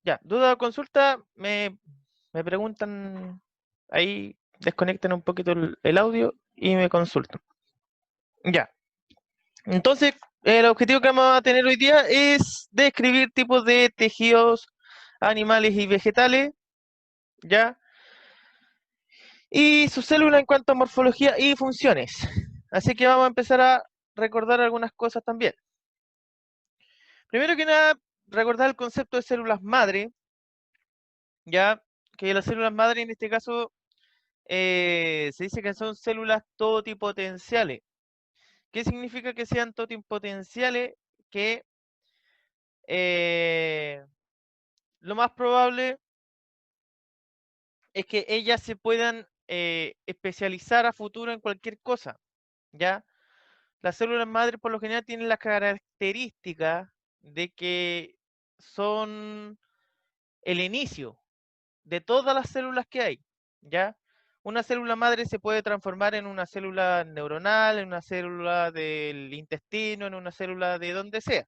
Ya, duda o consulta, me preguntan ahí, desconectan un poquito el audio y me consultan. Ya, entonces el objetivo que vamos a tener hoy día es describir tipos de tejidos animales y vegetales, ya, y sus células en cuanto a morfología y funciones. Así que vamos a empezar a recordar algunas cosas también. Primero que nada, recordar el concepto de células madre, ya, que las células madre en este caso se dice que son células totipotenciales. ¿Qué significa que sean totipotenciales? Que eh, lo más probable es que ellas se puedan especializar a futuro en cualquier cosa, ¿ya? Las células madre por lo general tienen la característica de que son el inicio de todas las células que hay, ¿ya? Una célula madre se puede transformar en una célula neuronal, en una célula del intestino, en una célula de donde sea.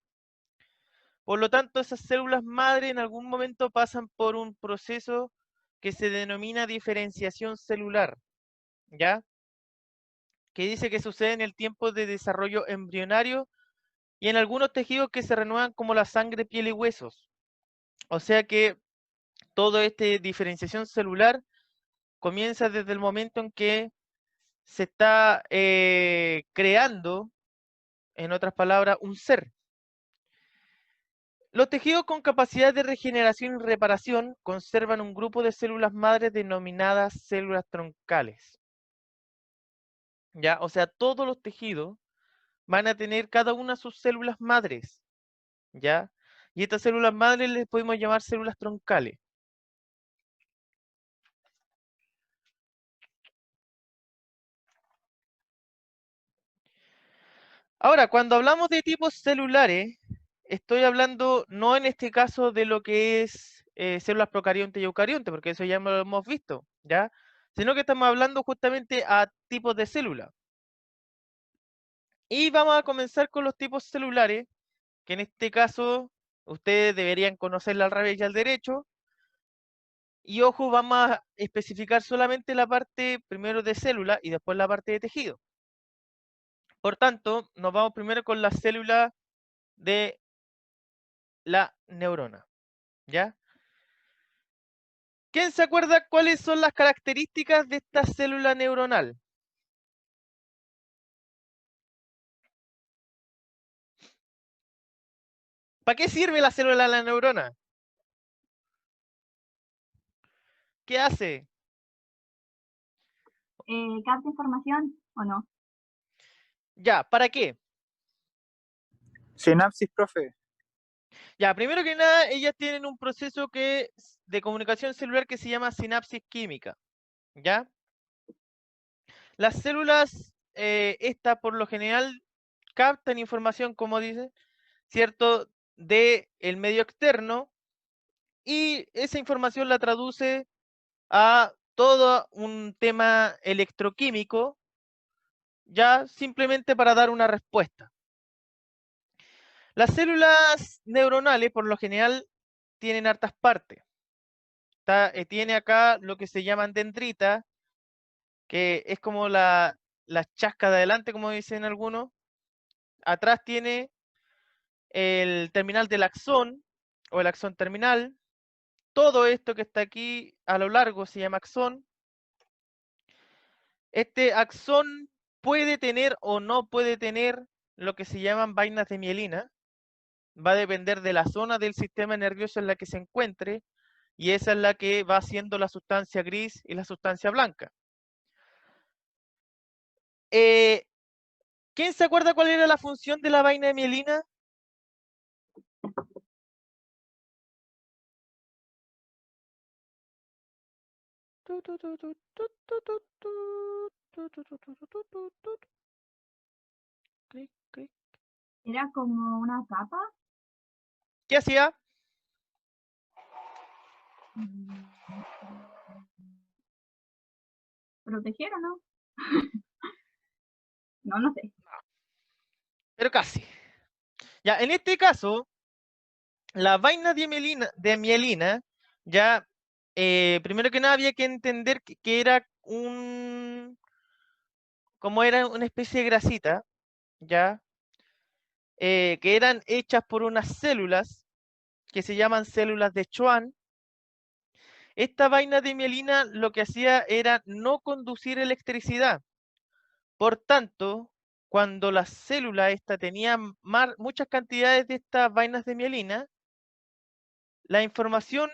Por lo tanto, esas células madre en algún momento pasan por un proceso que se denomina diferenciación celular, ¿ya? Que dice que sucede en el tiempo de desarrollo embrionario y en algunos tejidos que se renuevan como la sangre, piel y huesos. O sea que toda esta diferenciación celular comienza desde el momento en que se está creando, en otras palabras, un ser. Los tejidos con capacidad de regeneración y reparación conservan un grupo de células madres denominadas células troncales. ¿Ya? O sea, todos los tejidos van a tener cada una sus células madres. ¿Ya? Y estas células madres les podemos llamar células troncales. Ahora, cuando hablamos de tipos celulares, estoy hablando no en este caso de lo que es células procarionte y eucarionte, porque eso ya lo hemos visto, ¿ya? Sino que estamos hablando justamente a tipos de células. Y vamos a comenzar con los tipos celulares, que en este caso ustedes deberían conocerla al revés y al derecho. Y ojo, vamos a especificar solamente la parte primero de célula y después la parte de tejido. Por tanto, nos vamos primero con la célula de la neurona, ¿ya? ¿Quién se acuerda cuáles son las características de esta célula neuronal? ¿Para qué sirve la célula de la neurona? ¿Qué hace? ¿Capta información o no? Ya, ¿para qué? Sinapsis, profe. Ya, primero que nada, ellas tienen un proceso de comunicación celular que se llama sinapsis química, ¿ya? Las células, estas por lo general captan información, como dice, ¿cierto? De el medio externo y esa información la traduce a todo un tema electroquímico, ya simplemente para dar una respuesta. Las células neuronales, por lo general, tienen hartas partes. Tiene acá lo que se llaman dendritas, que es como la chasca de adelante, como dicen algunos. Atrás tiene el terminal del axón o el axón terminal. Todo esto que está aquí a lo largo se llama axón. Este axón puede tener o no puede tener lo que se llaman vainas de mielina. Va a depender de la zona del sistema nervioso en la que se encuentre y esa es la que va haciendo la sustancia gris y la sustancia blanca. Eh, ¿Quién se acuerda cuál era la función de la vaina de mielina? Era como una capa. ¿Qué hacía? ¿Proteger o no? No, no sé. Pero casi. Ya, en este caso, la vaina de mielina, ya, primero que nada había que entender que era como era una especie de grasita, ya, que eran hechas por unas células que se llaman células de Schwann. Esta vaina de mielina lo que hacía era no conducir electricidad. Por tanto, cuando la célula esta tenía muchas cantidades de estas vainas de mielina, la información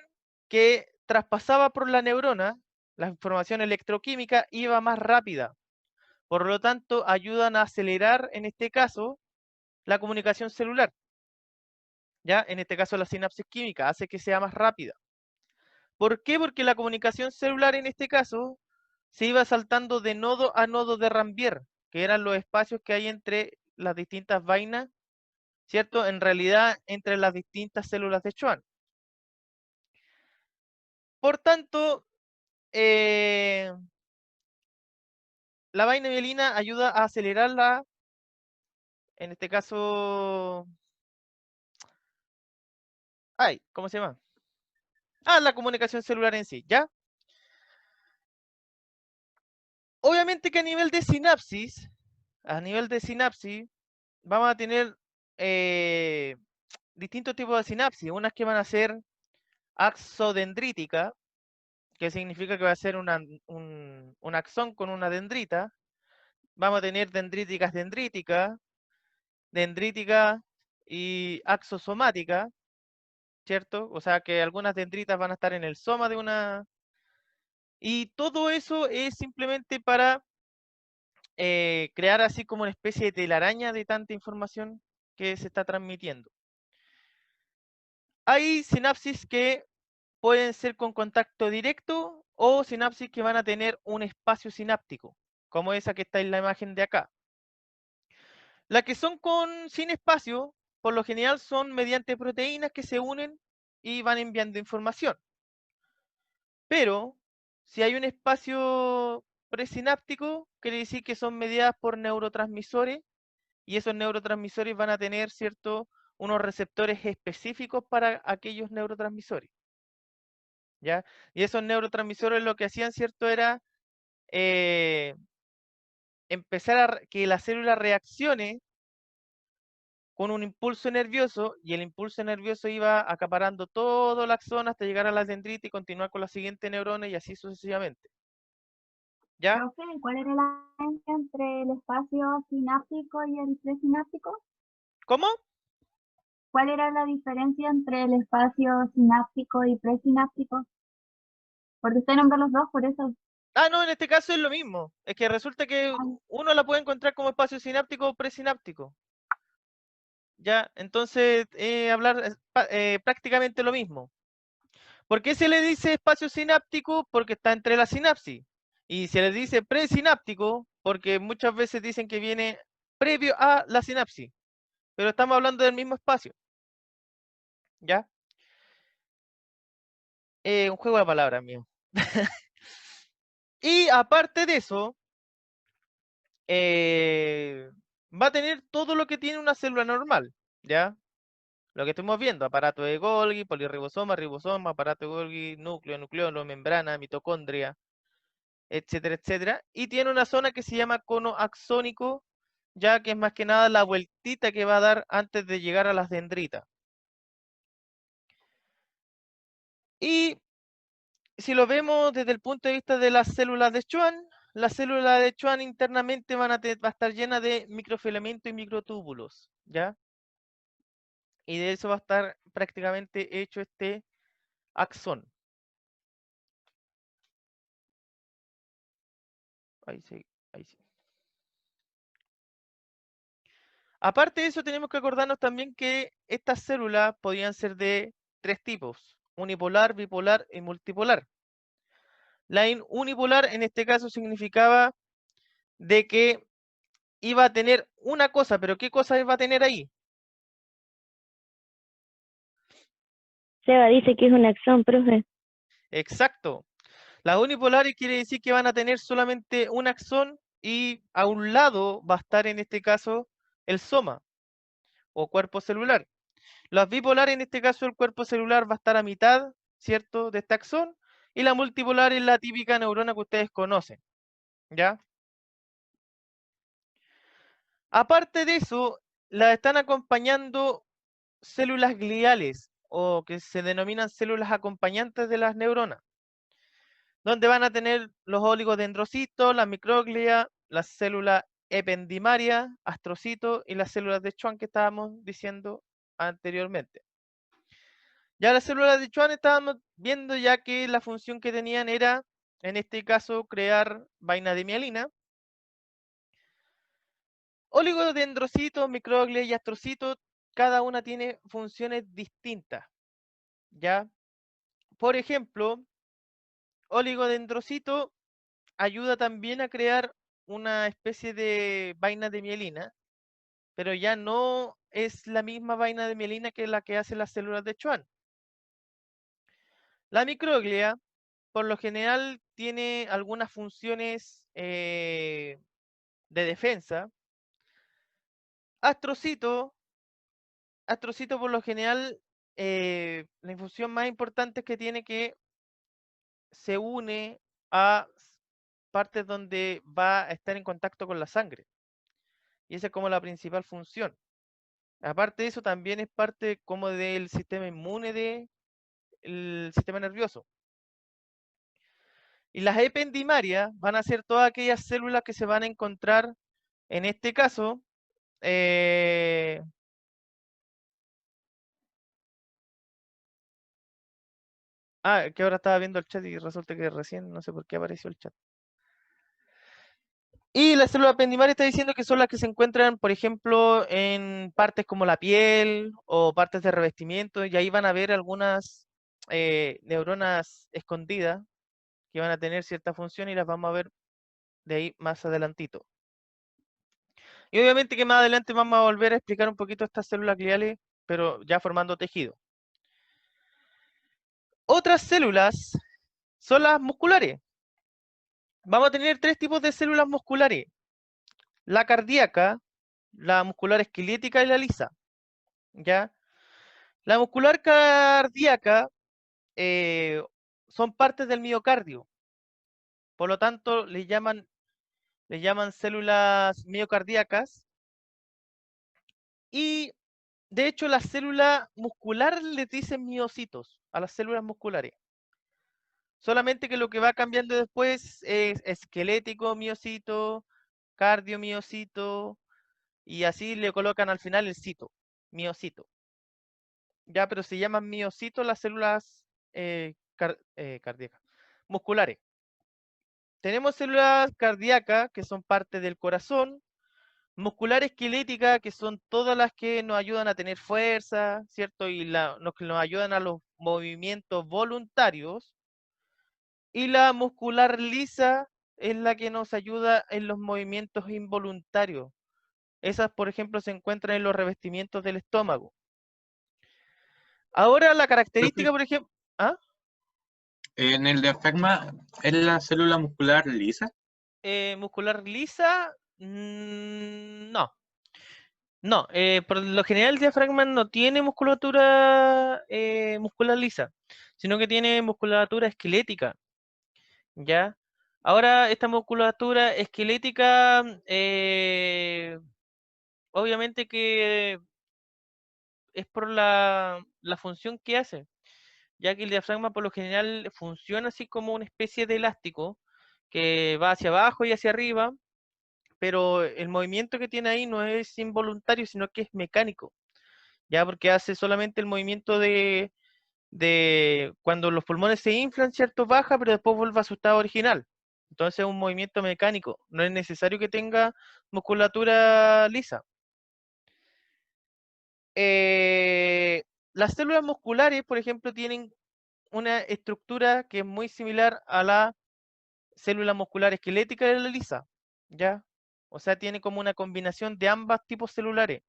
que traspasaba por la neurona, la información electroquímica, iba más rápida. Por lo tanto, ayudan a acelerar, en este caso, la comunicación celular. ¿Ya? En este caso, la sinapsis química hace que sea más rápida. ¿Por qué? Porque la comunicación celular, en este caso, se iba saltando de nodo a nodo de Rambier, que eran los espacios que hay entre las distintas vainas, ¿cierto? En realidad, entre las distintas células de Schwann. Por tanto, la vaina mielina ayuda a acelerarla, en este caso, ay, ¿cómo se llama? Ah, la comunicación celular en sí, ¿ya? Obviamente que a nivel de sinapsis, vamos a tener distintos tipos de sinapsis. Unas que van a ser axodendrítica, que significa que va a ser un axón con una dendrita. Vamos a tener dendrítica y axosomática, ¿cierto? O sea que algunas dendritas van a estar en el soma de una... Y todo eso es simplemente para crear así como una especie de telaraña de tanta información que se está transmitiendo. Hay sinapsis que pueden ser con contacto directo o sinapsis que van a tener un espacio sináptico, como esa que está en la imagen de acá. Las que son sin espacio, por lo general son mediante proteínas que se unen y van enviando información. Pero si hay un espacio presináptico, quiere decir que son mediadas por neurotransmisores y esos neurotransmisores van a tener, ¿cierto?, unos receptores específicos para aquellos neurotransmisores, ¿ya? Y esos neurotransmisores lo que hacían, ¿cierto?, era eh, empezar a que la célula reaccione con un impulso nervioso y el impulso nervioso iba acaparando todo el axón hasta llegar a la dendrita y continuar con la siguiente neurona y así sucesivamente. ¿Ya? Profe, ¿cuál era la diferencia entre el espacio sináptico y el presináptico? ¿Cómo? ¿Cuál era la diferencia entre el espacio sináptico y presináptico? Porque usted nombró los dos, por eso. Ah, no, en este caso es lo mismo. Es que resulta que Ay, uno la puede encontrar como espacio sináptico o presináptico. ¿Ya? Entonces, hablar prácticamente lo mismo. ¿Por qué se le dice espacio sináptico? Porque está entre la sinapsis. Y se le dice presináptico porque muchas veces dicen que viene previo a la sinapsis. Pero estamos hablando del mismo espacio. ¿Ya? Un juego de palabras mío. Y aparte de eso, va a tener todo lo que tiene una célula normal. ¿Ya? Lo que estamos viendo, aparato de Golgi, polirribosoma, ribosoma, aparato de Golgi, núcleo, nucleolo, membrana, mitocondria, etcétera, etcétera. Y tiene una zona que se llama cono axónico, ya que es más que nada la vueltita que va a dar antes de llegar a las dendritas. Y si lo vemos desde el punto de vista de las células de Schwann, las células de Schwann internamente va a estar llenas de microfilamentos y microtúbulos, ¿ya? Y de eso va a estar prácticamente hecho este axón. Ahí sí, ahí sí. Aparte de eso, tenemos que acordarnos también que estas células podían ser de tres tipos: unipolar, bipolar y multipolar. La unipolar en este caso significaba de que iba a tener una cosa, pero ¿qué cosa iba a tener ahí? Seba dice que es un axón, profe. Exacto. Las unipolares quiere decir que van a tener solamente un axón y a un lado va a estar en este caso el soma o cuerpo celular. Las bipolares, en este caso, el cuerpo celular va a estar a mitad, ¿cierto?, de este axón, y la multipolar es la típica neurona que ustedes conocen, ¿ya? Aparte de eso, la están acompañando células gliales, o que se denominan células acompañantes de las neuronas, donde van a tener los oligodendrocitos, la microglia, las células ependimarias, astrocitos y las células de Schwann que estábamos diciendo anteriormente. Ya las células de Schwann estábamos viendo ya que la función que tenían era, en este caso, crear vaina de mielina. Oligodendrocitos, microglia y astrocitos, cada una tiene funciones distintas, ¿ya? Por ejemplo, oligodendrocito ayuda también a crear una especie de vaina de mielina, pero ya no es la misma vaina de mielina que la que hacen las células de Schwann. La microglia, por lo general, tiene algunas funciones de defensa. Astrocito, por lo general, la función más importante es que tiene que se une a partes donde va a estar en contacto con la sangre. Y esa es como la principal función. Aparte de eso, también es parte como del sistema inmune del sistema nervioso. Y las ependimarias van a ser todas aquellas células que se van a encontrar, en este caso, que ahora estaba viendo el chat y resulta que recién no sé por qué apareció el chat. Y la célula ependimaria está diciendo que son las que se encuentran, por ejemplo, en partes como la piel o partes de revestimiento, y ahí van a ver algunas neuronas escondidas que van a tener cierta función y las vamos a ver de ahí más adelantito. Y obviamente que más adelante vamos a volver a explicar un poquito estas células gliales, pero ya formando tejido. Otras células son las musculares. Vamos a tener tres tipos de células musculares: la cardíaca, la muscular esquelética y la lisa. ¿Ya? La muscular cardíaca son partes del miocardio. Por lo tanto, le llaman células miocardíacas. Y de hecho, la célula muscular les dicen miocitos a las células musculares. Solamente que lo que va cambiando después es esquelético miocito, cardiomiocito, y así le colocan al final el cito, miocito. Ya, pero se llaman miocitos las células cardíacas, musculares. Tenemos células cardíacas, que son parte del corazón, muscular esquelética, que son todas las que nos ayudan a tener fuerza, ¿cierto? Y que nos ayudan a los movimientos voluntarios. Y la muscular lisa es la que nos ayuda en los movimientos involuntarios. Esas, por ejemplo, se encuentran en los revestimientos del estómago. Ahora la característica, por ejemplo... ¿Ah? En el diafragma, ¿es la célula muscular lisa? Muscular lisa, no. No, por lo general el diafragma no tiene musculatura muscular lisa, sino que tiene musculatura esquelética, ¿ya? Ahora, esta musculatura esquelética, obviamente que es por la función que hace, ya que el diafragma por lo general funciona así como una especie de elástico que va hacia abajo y hacia arriba, pero el movimiento que tiene ahí no es involuntario, sino que es mecánico, ya porque hace solamente el movimiento de cuando los pulmones se inflan, ¿cierto? Baja, pero después vuelve a su estado original. Entonces es un movimiento mecánico, no es necesario que tenga musculatura lisa. Las células musculares, por ejemplo, tienen una estructura que es muy similar a la célula muscular esquelética de la lisa, ¿ya? O sea, tiene como una combinación de ambos tipos celulares.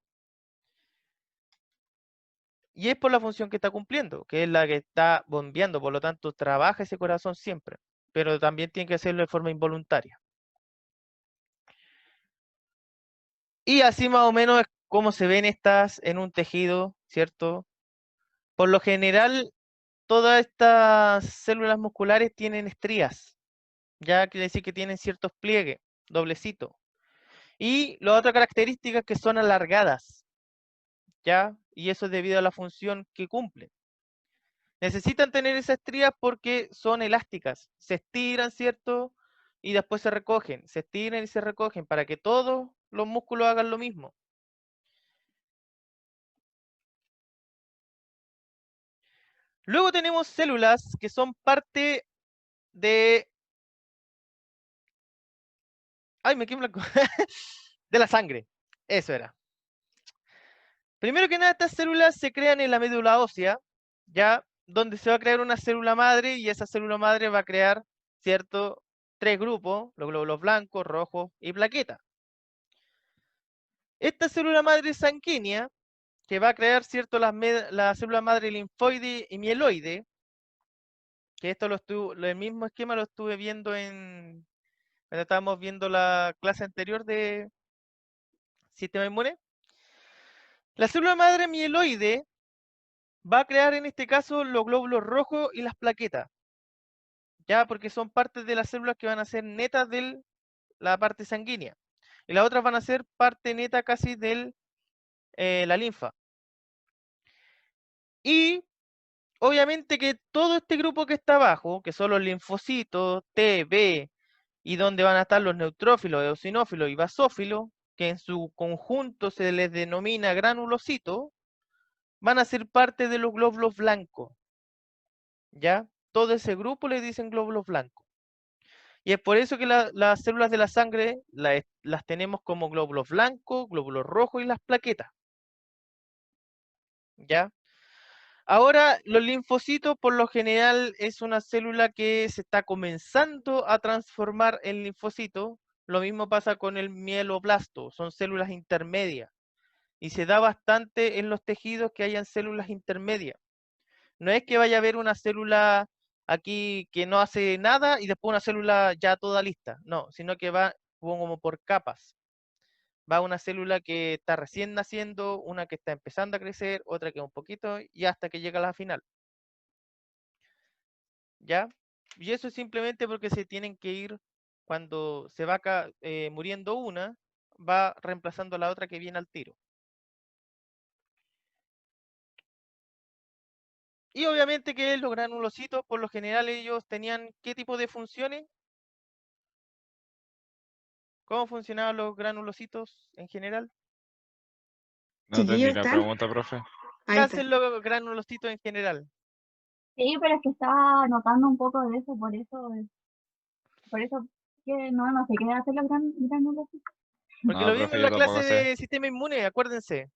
Y es por la función que está cumpliendo, que es la que está bombeando, por lo tanto trabaja ese corazón siempre, pero también tiene que hacerlo de forma involuntaria. Y así más o menos es como se ven estas en un tejido, ¿cierto? Por lo general, todas estas células musculares tienen estrías, ya quiere decir que tienen ciertos pliegues, doblecito. Y la otra característica es que son alargadas, ¿ya? Y eso es debido a la función que cumplen. Necesitan tener esas estrías porque son elásticas, se estiran, ¿cierto? Y después se recogen, se estiran y se recogen para que todos los músculos hagan lo mismo. Luego tenemos células que son parte de... ¡Ay, me quedé en blanco! De la sangre. Eso era. Primero que nada, estas células se crean en la médula ósea, ya, donde se va a crear una célula madre y esa célula madre va a crear, ¿cierto? 3 grupos, los glóbulos blancos, rojos y plaquetas. Esta célula madre sanguínea, que va a crear, ¿cierto? La célula madre linfoide y mieloide, que esto el mismo esquema lo estuve viendo cuando estábamos viendo la clase anterior de sistema inmune. La célula madre mieloide va a crear en este caso los glóbulos rojos y las plaquetas, ya porque son partes de las células que van a ser netas de la parte sanguínea. Y las otras van a ser parte neta casi de la linfa. Y obviamente que todo este grupo que está abajo, que son los linfocitos, T, B, y donde van a estar los neutrófilos, eosinófilos y basófilos, que en su conjunto se les denomina granulocitos, van a ser parte de los glóbulos blancos. ¿Ya? Todo ese grupo le dicen glóbulos blancos. Y es por eso que las células de la sangre las tenemos como glóbulos blancos, glóbulos rojos y las plaquetas. ¿Ya? Ahora, los linfocitos por lo general es una célula que se está comenzando a transformar en linfocito. Lo mismo pasa con el mieloblasto, son células intermedias. Y se da bastante en los tejidos que hayan células intermedias. No es que vaya a haber una célula aquí que no hace nada y después una célula ya toda lista. No, sino que va como por capas. Va una célula que está recién naciendo, una que está empezando a crecer, otra que un poquito y hasta que llega a la final. ¿Ya? Y eso es simplemente porque se tienen que ir cuando se va muriendo una, va reemplazando a la otra que viene al tiro. Y obviamente que los granulocitos, por lo general ellos tenían ¿qué tipo de funciones? ¿Cómo funcionaban los granulocitos en general? No entendí Chiquillos, la ¿están? pregunta, profe. ¿Qué Ahí está. hacen los granulocitos en general? Sí, pero es que estaba notando un poco de eso, por eso que no sé qué hacen los granulos. Porque No, lo vimos profe, en yo la tampoco clase sé. de sistema inmune, acuérdense.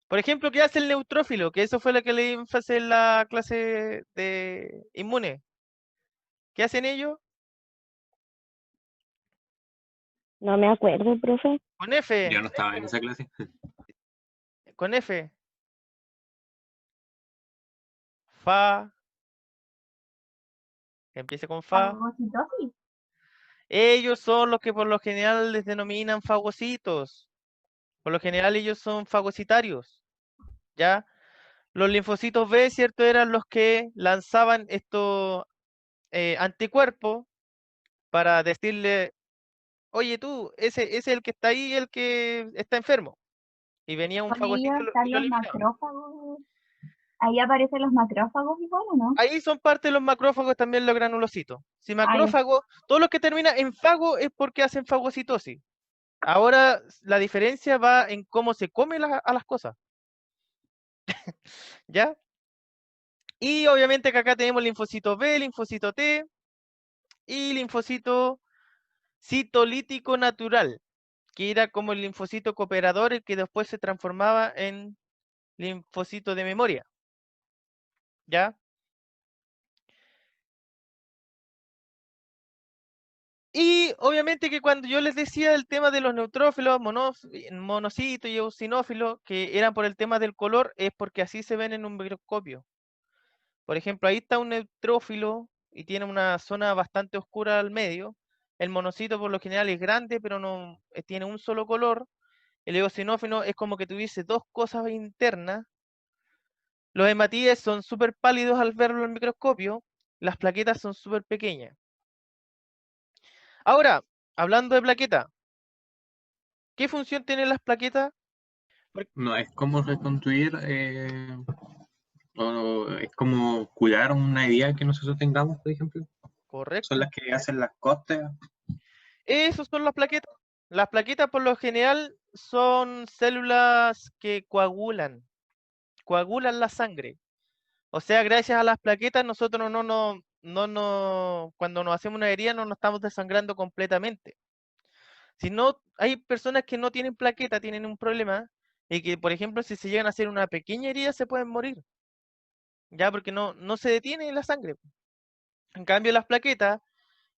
Por ejemplo, ¿qué hace el neutrófilo? Que eso fue lo que le énfasis en la clase de inmune. ¿Qué hacen ellos? No me acuerdo, profe. Con F, Yo no estaba en esa clase. con F. Fa, que empiece con fa. Fagocitosis. Ellos son los que por lo general les denominan fagocitos. Por lo general ellos son fagocitarios, ¿ya? Los linfocitos B, ¿cierto? Eran los que lanzaban estos anticuerpos para decirle, oye tú, ese es el que está ahí, el que está enfermo. Y venía un Con ellos fagocito están y lo los eliminaba. macrófagos. Ahí aparecen los macrófagos igual, ¿o no? Ahí son parte de los macrófagos también los granulocitos. Si Ah, ya. macrófago, todo lo que termina en fago es porque hacen fagocitosis. Ahora la diferencia va en cómo se come a las cosas, ¿ya? Y obviamente que acá tenemos linfocito B, linfocito T y linfocito citolítico natural, que era como el linfocito cooperador, el que después se transformaba en linfocito de memoria, ¿ya? Y obviamente que cuando yo les decía el tema de los neutrófilos, monocitos y eosinófilos, que eran por el tema del color, es porque así se ven en un microscopio. Por ejemplo, ahí está un neutrófilo y tiene una zona bastante oscura al medio. El monocito por lo general es grande, pero no tiene un solo color. El eosinófilo es como que tuviese dos cosas internas, Los hematíes son súper pálidos al verlo al microscopio, las plaquetas son súper pequeñas. Ahora, hablando de plaquetas, ¿qué función tienen las plaquetas? No, es como reconstruir, o es como curar una idea que nosotros tengamos, por ejemplo. Son Correcto. las que hacen las costas. Esos son las plaquetas. Las plaquetas por lo general son células que coagulan la sangre. O sea, gracias a las plaquetas nosotros cuando nos hacemos una herida no nos estamos desangrando completamente. Si no, hay personas que no tienen plaqueta, tienen un problema, y que, por ejemplo, si se llegan a hacer una pequeña herida, se pueden morir, ya porque no se detiene la sangre. En cambio, las plaquetas,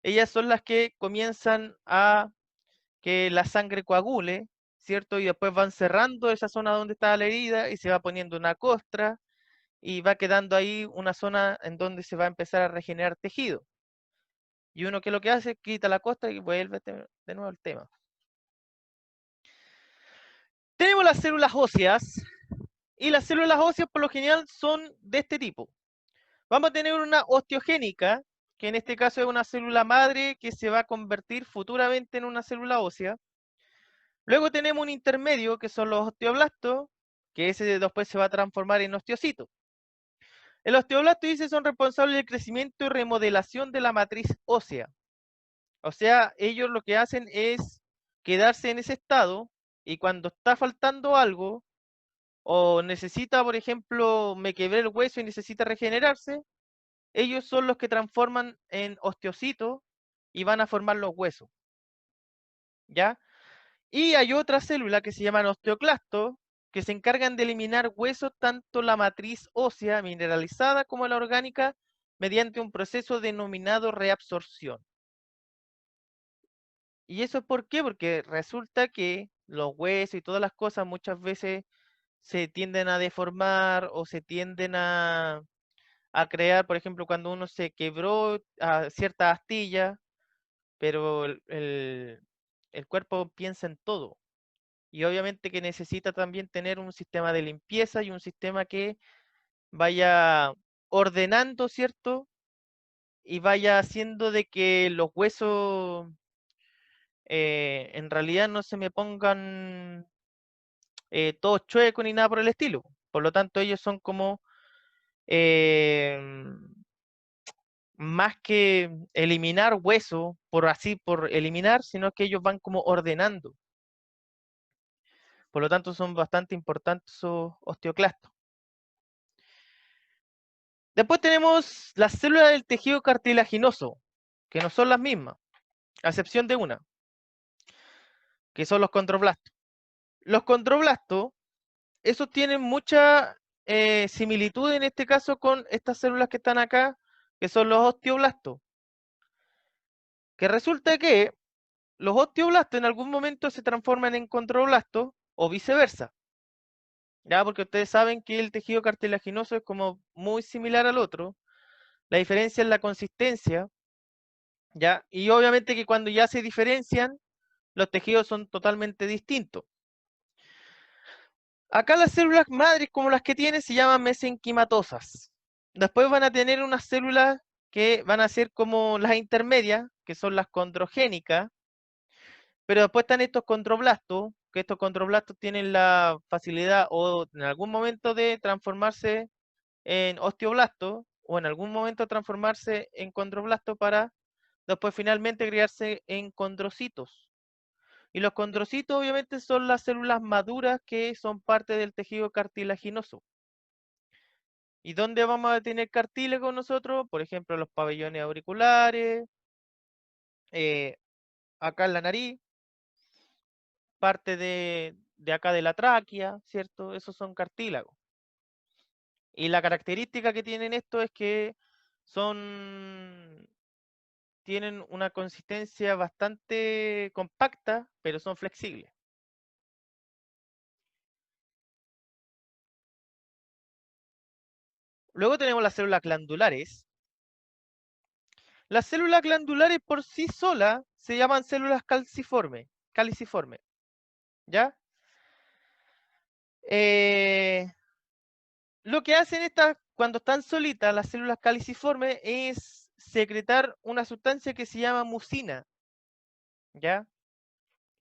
ellas son las que comienzan a que la sangre coagule, ¿cierto? Y después van cerrando esa zona donde está la herida y se va poniendo una costra y va quedando ahí una zona en donde se va a empezar a regenerar tejido. Y uno que lo que hace es quita la costra y vuelve de nuevo al tema. Tenemos las células óseas, y las células óseas por lo general son de este tipo. Vamos a tener una osteogénica, que en este caso es una célula madre que se va a convertir futuramente en una célula ósea. Luego tenemos un intermedio, que son los osteoblastos, que ese después se va a transformar en osteocito. El osteoblasto dice son responsables del crecimiento y remodelación de la matriz ósea. O sea, ellos lo que hacen es quedarse en ese estado y cuando está faltando algo, o necesita, por ejemplo, me quebré el hueso y necesita regenerarse, ellos son los que transforman en osteocitos y van a formar los huesos. ¿Ya? Y hay otra célula que se llaman osteoclastos, que se encargan de eliminar huesos, tanto la matriz ósea mineralizada como la orgánica, mediante un proceso denominado reabsorción. ¿Y eso es por qué? Porque resulta que los huesos y todas las cosas muchas veces se tienden a deformar o se tienden a crear, por ejemplo, cuando uno se quebró a cierta astilla, pero el cuerpo piensa en todo. Y obviamente que necesita también tener un sistema de limpieza y un sistema que vaya ordenando, ¿cierto? Y vaya haciendo de que los huesos en realidad no se me pongan todos chuecos ni nada por el estilo. Por lo tanto, ellos son como más que eliminar hueso, por eliminar, sino que ellos van como ordenando. Por lo tanto, son bastante importantes esos osteoclastos. Después tenemos las células del tejido cartilaginoso, que no son las mismas, a excepción de una, que son los condroblastos. Los condroblastos, esos tienen mucha similitud en este caso con estas células que están acá, que son los osteoblastos. Que resulta que los osteoblastos en algún momento se transforman en condroblastos o viceversa. Ya, porque ustedes saben que el tejido cartilaginoso es como muy similar al otro. La diferencia es la consistencia, ¿ya? Y obviamente que cuando ya se diferencian, los tejidos son totalmente distintos. Acá las células madres como las que tienen se llaman mesenquimatosas. Después van a tener unas células que van a ser como las intermedias, que son las condrogénicas, pero después están estos condroblastos, que estos condroblastos tienen la facilidad o en algún momento de transformarse en osteoblastos o en algún momento transformarse en condroblastos para después finalmente crearse en condrocitos. Y los condrocitos obviamente son las células maduras que son parte del tejido cartilaginoso. ¿Y dónde vamos a tener cartílago nosotros? Por ejemplo, los pabellones auriculares, eh, acá en la nariz, parte de acá de la tráquea, ¿cierto? Esos son cartílagos. Y la característica que tienen esto es que tienen una consistencia bastante compacta, pero son flexibles. Luego tenemos las células glandulares. Las células glandulares por sí solas se llaman células caliciformes, ¿ya? lo que hacen estas, cuando están solitas, las células caliciformes, es secretar una sustancia que se llama mucina, ¿ya?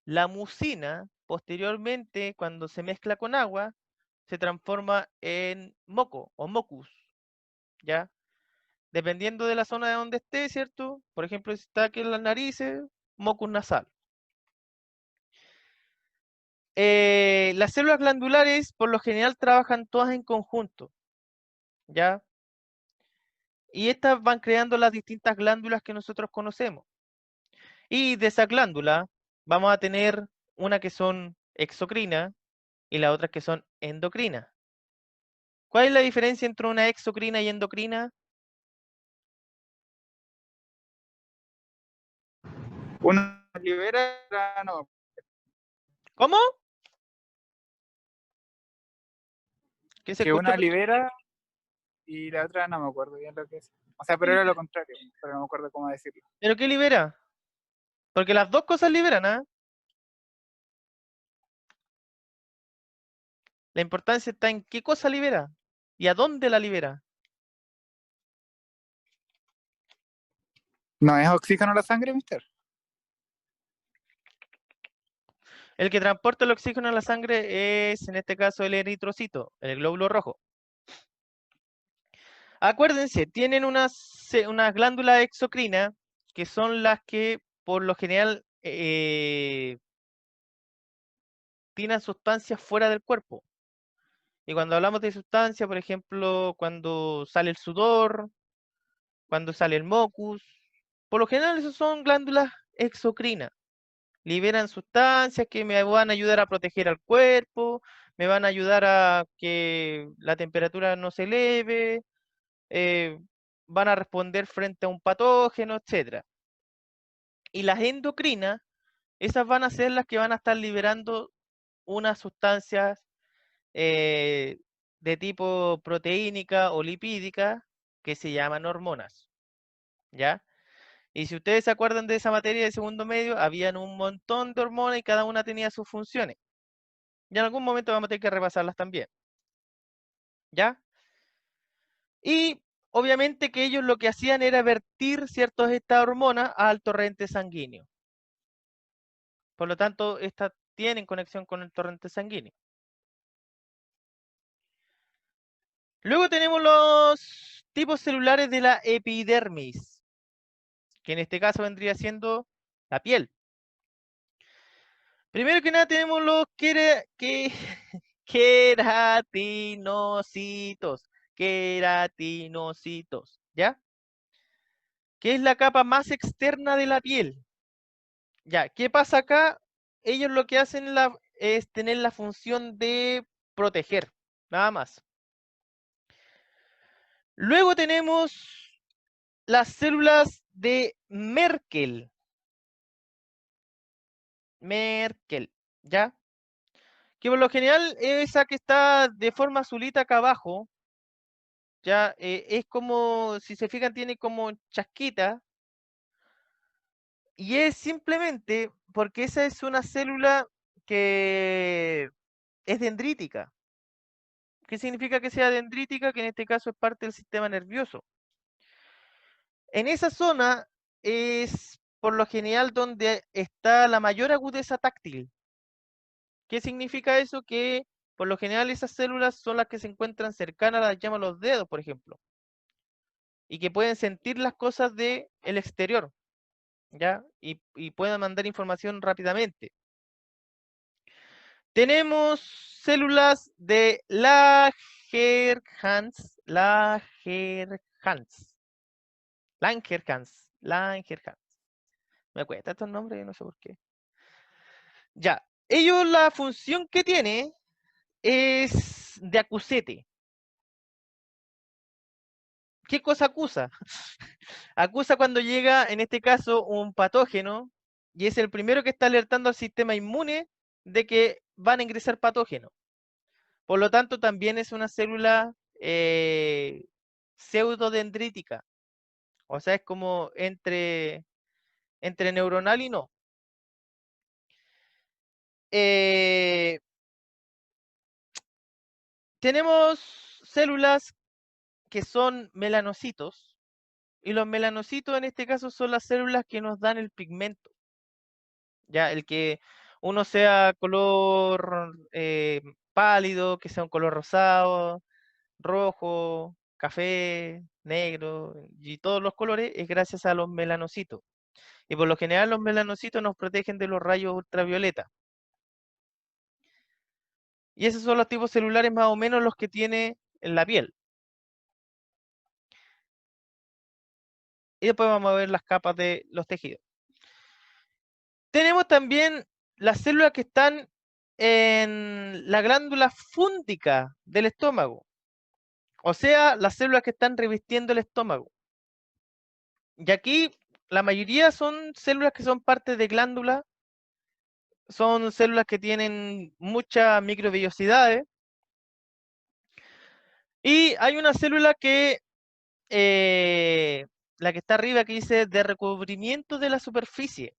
La mucina, posteriormente, cuando se mezcla con agua, se transforma en moco o mocus, ¿ya? Dependiendo de la zona de donde esté, ¿cierto? Por ejemplo, si está aquí en las narices, mocus nasal. Las células glandulares, por lo general, trabajan todas en conjunto, ¿ya? Y estas van creando las distintas glándulas que nosotros conocemos. Y de esa glándula vamos a tener una que son exocrina y la otra que son endocrina. ¿Cuál es la diferencia entre una exocrina y endocrina? Una libera, otra no. ¿Cómo? ¿Qué se Que escuchó? una libera y la otra no me acuerdo bien lo que es. O sea, pero era lo contrario, pero no me acuerdo cómo decirlo. ¿Pero qué libera? Porque las dos cosas liberan, ¿ah? La importancia está en qué cosa libera y a dónde la libera. ¿No es oxígeno la sangre, mister? El que transporta el oxígeno en la sangre es, en este caso, el eritrocito, el glóbulo rojo. Acuérdense, tienen unas glándulas exocrinas que son las que, por lo general, tienen sustancias fuera del cuerpo. Y cuando hablamos de sustancia, por ejemplo, cuando sale el sudor, cuando sale el mocus, por lo general esos son glándulas exocrinas. Liberan sustancias que me van a ayudar a proteger al cuerpo, me van a ayudar a que la temperatura no se eleve, eh, van a responder frente a un patógeno, etcétera. Y las endocrinas, esas van a ser las que van a estar liberando unas sustancias eh, de tipo proteínica o lipídica que se llaman hormonas, ¿ya? Y si ustedes se acuerdan de esa materia de segundo medio, habían un montón de hormonas y cada una tenía sus funciones. Y en algún momento vamos a tener que repasarlas también, ¿ya? Y obviamente que ellos lo que hacían era vertir ciertas de estas hormonas al torrente sanguíneo. Por lo tanto, estas tienen conexión con el torrente sanguíneo. Luego tenemos los tipos celulares de la epidermis, que en este caso vendría siendo la piel. Primero que nada tenemos los queratinocitos, queratinocitos, ¿ya? Que es la capa más externa de la piel. Ya, ¿qué pasa acá? Ellos lo que hacen es tener la función de proteger, nada más. Luego tenemos las células de Merkel. Merkel, ¿ya? Que por lo general esa que está de forma azulita acá abajo, ya es como, si se fijan, tiene como chasquita. Y es simplemente porque esa es una célula que es dendrítica. ¿Qué significa que sea dendrítica? Que en este caso es parte del sistema nervioso. En esa zona es por lo general donde está la mayor agudeza táctil. ¿Qué significa eso? Que por lo general esas células son las que se encuentran cercanas a las llamas de los dedos, por ejemplo, y que pueden sentir las cosas del exterior, ¿ya? Y pueden mandar información rápidamente. Tenemos células de Langerhans, Langerhans. Me cuesta estos nombres, no sé por qué. Ya, ellos la función que tiene es de acusete. ¿Qué cosa acusa? Acusa cuando llega, en este caso, un patógeno y es el primero que está alertando al sistema inmune de que van a ingresar patógenos. Por lo tanto, también es una célula pseudodendrítica. O sea, es como entre neuronal y no. Tenemos células que son melanocitos, y los melanocitos en este caso son las células que nos dan el pigmento. Ya, el que uno sea color pálido, que sea un color rosado, rojo, café, negro, y todos los colores es gracias a los melanocitos. Y por lo general los melanocitos nos protegen de los rayos ultravioleta. Y esos son los tipos celulares más o menos los que tiene en la piel. Y después vamos a ver las capas de los tejidos. Tenemos también las células que están en la glándula fúndica del estómago. O sea, las células que están revistiendo el estómago. Y aquí la mayoría son células que son parte de glándulas. Son células que tienen muchas microvellosidades. Y hay una célula que, la que está arriba, que dice de recubrimiento de la superficie.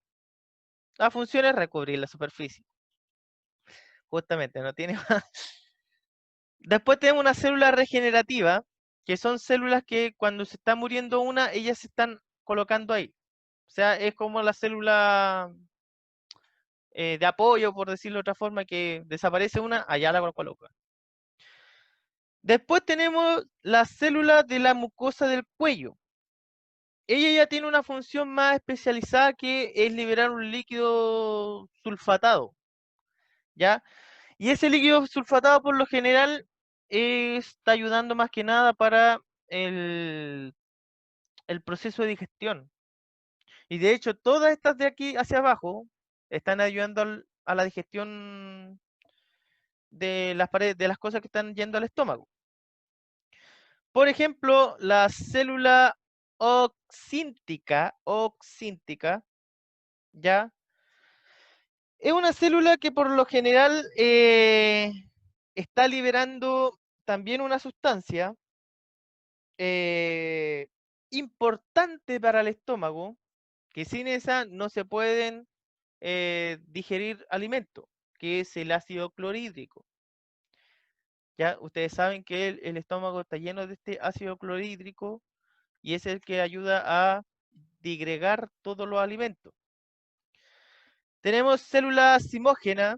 La función es recubrir la superficie. Justamente, no tiene más. Después tenemos una célula regenerativa, que son células que cuando se está muriendo una, ellas se están colocando ahí. O sea, es como la célula de apoyo, por decirlo de otra forma, que desaparece una, allá la coloca. Después tenemos las células de la mucosa del cuello. Ella ya tiene una función más especializada, que es liberar un líquido sulfatado, ¿ya? Y ese líquido sulfatado por lo general está ayudando más que nada para el proceso de digestión. Y de hecho, todas estas de aquí hacia abajo están ayudando a la digestión de las paredes, de las cosas que están yendo al estómago. Por ejemplo, la célula oxíntica, ¿ya? Es una célula que por lo general está liberando también una sustancia importante para el estómago, que sin esa no se pueden digerir alimentos, que es el ácido clorhídrico. Ya ustedes saben que el estómago está lleno de este ácido clorhídrico y es el que ayuda a digregar todos los alimentos. Tenemos células simógenas.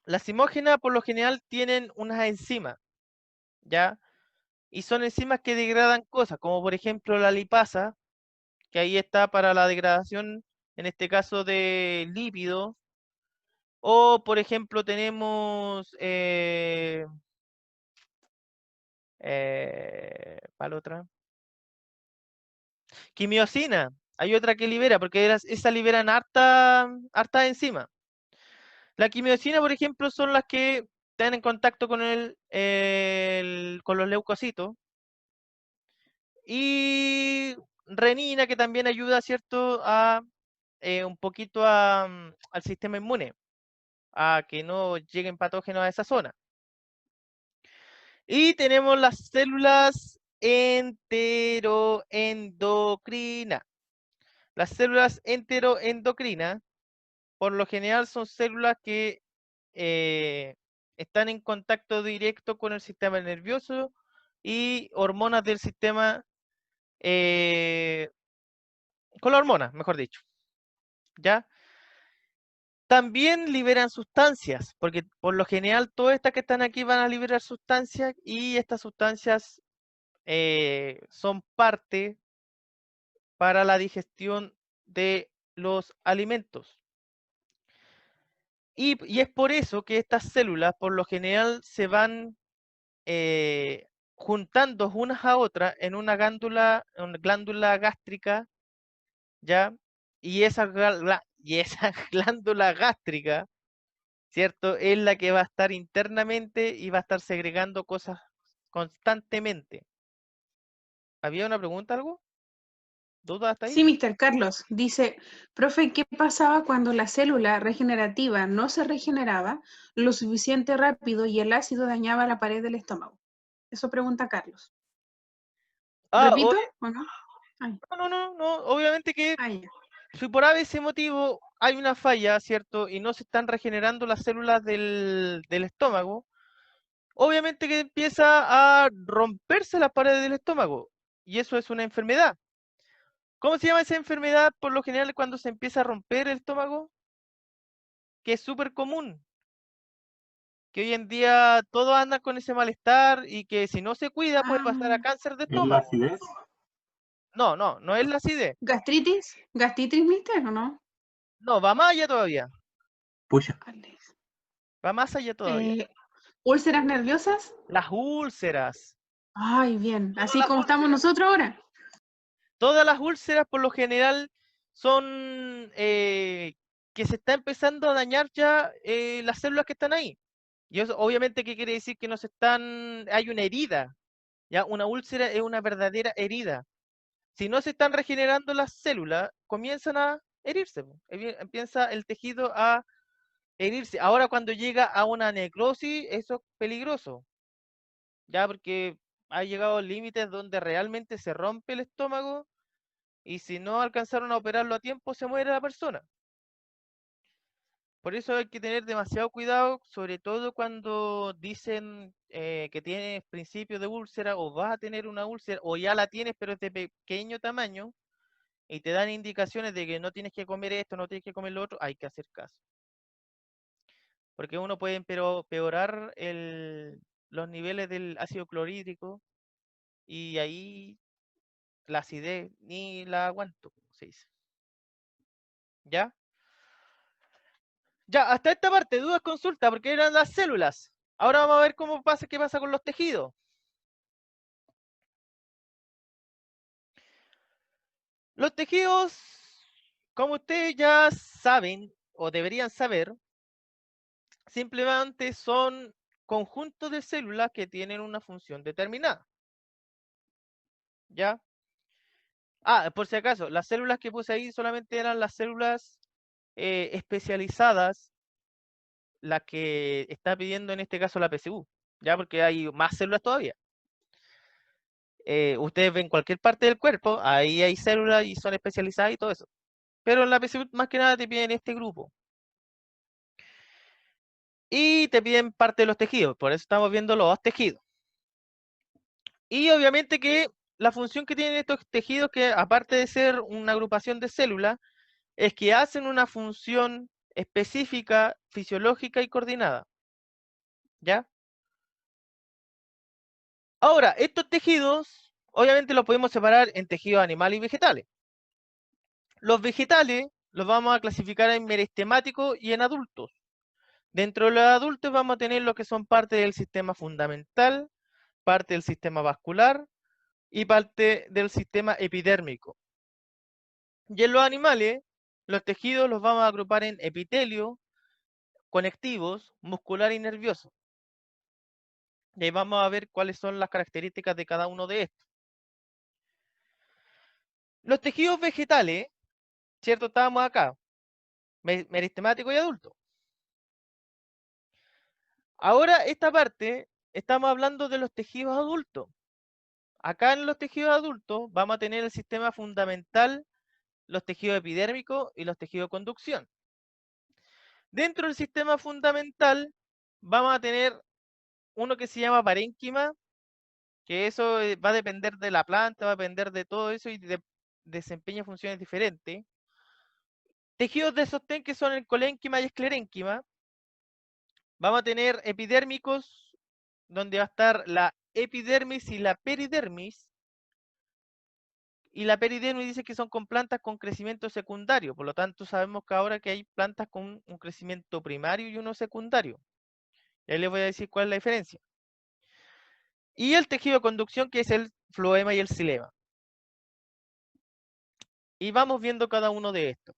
Las simógenas por lo general tienen unas enzimas, ¿ya? Y son enzimas que degradan cosas, como por ejemplo la lipasa, que ahí está para la degradación, en este caso de lípidos. O por ejemplo tenemos, ¿cuál otra? Quimiosina. Hay otra que libera, porque esas liberan harta enzima. La quimiosina, por ejemplo, son las que están en contacto con con los leucocitos. Y renina, que también ayuda, ¿cierto?, a un poquito al sistema inmune, a que no lleguen patógenos a esa zona. Y tenemos las células enteroendocrinas. Las células enteroendocrinas, por lo general, son células que están en contacto directo con el sistema nervioso y hormonas del sistema, con la hormona, mejor dicho, ¿ya? También liberan sustancias, porque por lo general todas estas que están aquí van a liberar sustancias, y estas sustancias son parte para la digestión de los alimentos. Y es por eso que estas células por lo general se van juntando unas a otras en una glándula gástrica, ¿ya? Y esa glándula gástrica, ¿cierto?, es la que va a estar internamente y va a estar segregando cosas constantemente. ¿Había una pregunta, algo? ¿Duda hasta ahí? Sí, Mr. Carlos dice, profe, ¿qué pasaba cuando la célula regenerativa no se regeneraba lo suficiente rápido y el ácido dañaba la pared del estómago? Eso pregunta Carlos. ¿Repito o no? Ay, No, obviamente que ya. si por ese motivo hay una falla, ¿cierto?, y no se están regenerando las células del estómago, obviamente que empieza a romperse las paredes del estómago. Y eso es una enfermedad. ¿Cómo se llama esa enfermedad por lo general cuando se empieza a romper el estómago? Que es súper común. Que hoy en día todos andan con ese malestar y que si no se cuida puede pasar a cáncer de ¿Es la estómago. acidez? No es la acidez. ¿Gastritis? ¿Gastritis, mister, o no? No, va más allá todavía. Pucha. Va más allá todavía. ¿Úlceras nerviosas? Las úlceras. Ay, bien. Así como estamos nosotros ahora. Todas las úlceras por lo general son que se está empezando a dañar ya las células que están ahí. Y eso obviamente ¿qué quiere decir? Que no se están, hay una herida. Ya, una úlcera es una verdadera herida. Si no se están regenerando las células, comienzan a herirse. Empieza el tejido a herirse. Ahora cuando llega a una necrosis, eso es peligroso. Ya, porque ha llegado límites donde realmente se rompe el estómago y si no alcanzaron a operarlo a tiempo, se muere la persona. Por eso hay que tener demasiado cuidado, sobre todo cuando dicen que tienes principio de úlcera o vas a tener una úlcera o ya la tienes pero es de pequeño tamaño y te dan indicaciones de que no tienes que comer esto, no tienes que comer lo otro, hay que hacer caso. Porque uno puede empeorar los niveles del ácido clorhídrico y ahí la acidez ni la aguanto, como se dice. ¿Ya? Ya, hasta esta parte, dudas, consulta, porque eran las células. Ahora vamos a ver qué pasa con los tejidos. Los tejidos, como ustedes ya saben, o deberían saber, simplemente son conjuntos de células que tienen una función determinada. ¿Ya? Ah, por si acaso, las células que puse ahí solamente eran las células especializadas, las que está pidiendo en este caso la PSU, ¿ya? Porque hay más células todavía. Ustedes ven cualquier parte del cuerpo, ahí hay células y son especializadas y todo eso. Pero en la PSU más que nada te piden este grupo. Y te piden parte de los tejidos, por eso estamos viendo los dos tejidos. Y obviamente que la función que tienen estos tejidos, que aparte de ser una agrupación de células, es que hacen una función específica, fisiológica y coordinada. ¿Ya? Ahora, estos tejidos, obviamente los podemos separar en tejidos animales y vegetales. Los vegetales los vamos a clasificar en meristemáticos y en adultos. Dentro de los adultos vamos a tener lo que son parte del sistema fundamental, parte del sistema vascular y parte del sistema epidérmico. Y en los animales, los tejidos los vamos a agrupar en epitelio, conectivos, muscular y nervioso. Y ahí vamos a ver cuáles son las características de cada uno de estos. Los tejidos vegetales, ¿cierto? Estábamos acá, meristemático y adulto. Ahora esta parte, estamos hablando de los tejidos adultos. Acá en los tejidos adultos vamos a tener el sistema fundamental, los tejidos epidérmicos y los tejidos de conducción. Dentro del sistema fundamental vamos a tener uno que se llama parénquima, que eso va a depender de la planta, va a depender de todo eso y desempeña funciones diferentes. Tejidos de sostén que son el colénquima y esclerénquima. Vamos a tener epidérmicos, donde va a estar la epidermis y la peridermis. Y la peridermis dice que son con plantas con crecimiento secundario. Por lo tanto, sabemos que ahora que hay plantas con un crecimiento primario y uno secundario. Y ahí les voy a decir cuál es la diferencia. Y el tejido de conducción, que es el floema y el xilema. Y vamos viendo cada uno de estos.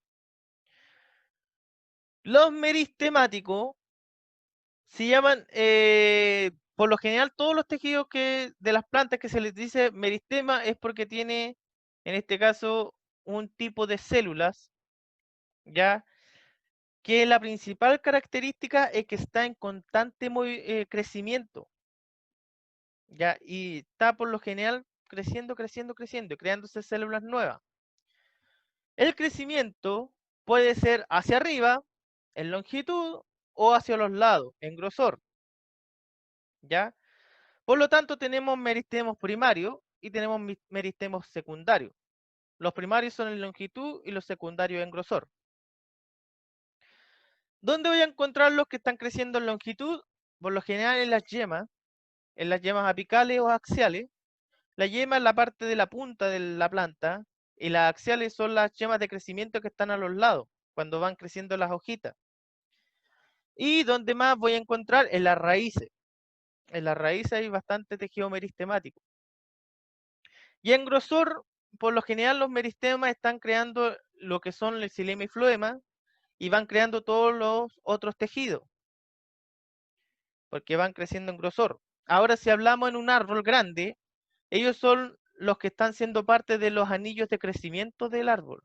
Los meristemáticos se llaman, por lo general, todos los tejidos de las plantas que se les dice meristema es porque tiene, en este caso, un tipo de células, ¿ya? Que la principal característica es que está en constante crecimiento, ¿ya? Y está por lo general creciendo, creándose células nuevas. El crecimiento puede ser hacia arriba, en longitud, o hacia los lados, en grosor. ¿ya? Por lo tanto, tenemos meristemos primarios y tenemos meristemos secundarios. Los primarios son en longitud y los secundarios en grosor. ¿Dónde voy a encontrar los que están creciendo en longitud? Por lo general en las yemas apicales o axiales. La yema es la parte de la punta de la planta y las axiales son las yemas de crecimiento que están a los lados, cuando van creciendo las hojitas. Y donde más voy a encontrar en las raíces. En las raíces hay bastante tejido meristemático. Y en grosor, por lo general los meristemas están creando lo que son el xilema y floema y van creando todos los otros tejidos, porque van creciendo en grosor. Ahora, si hablamos en un árbol grande, ellos son los que están siendo parte de los anillos de crecimiento del árbol.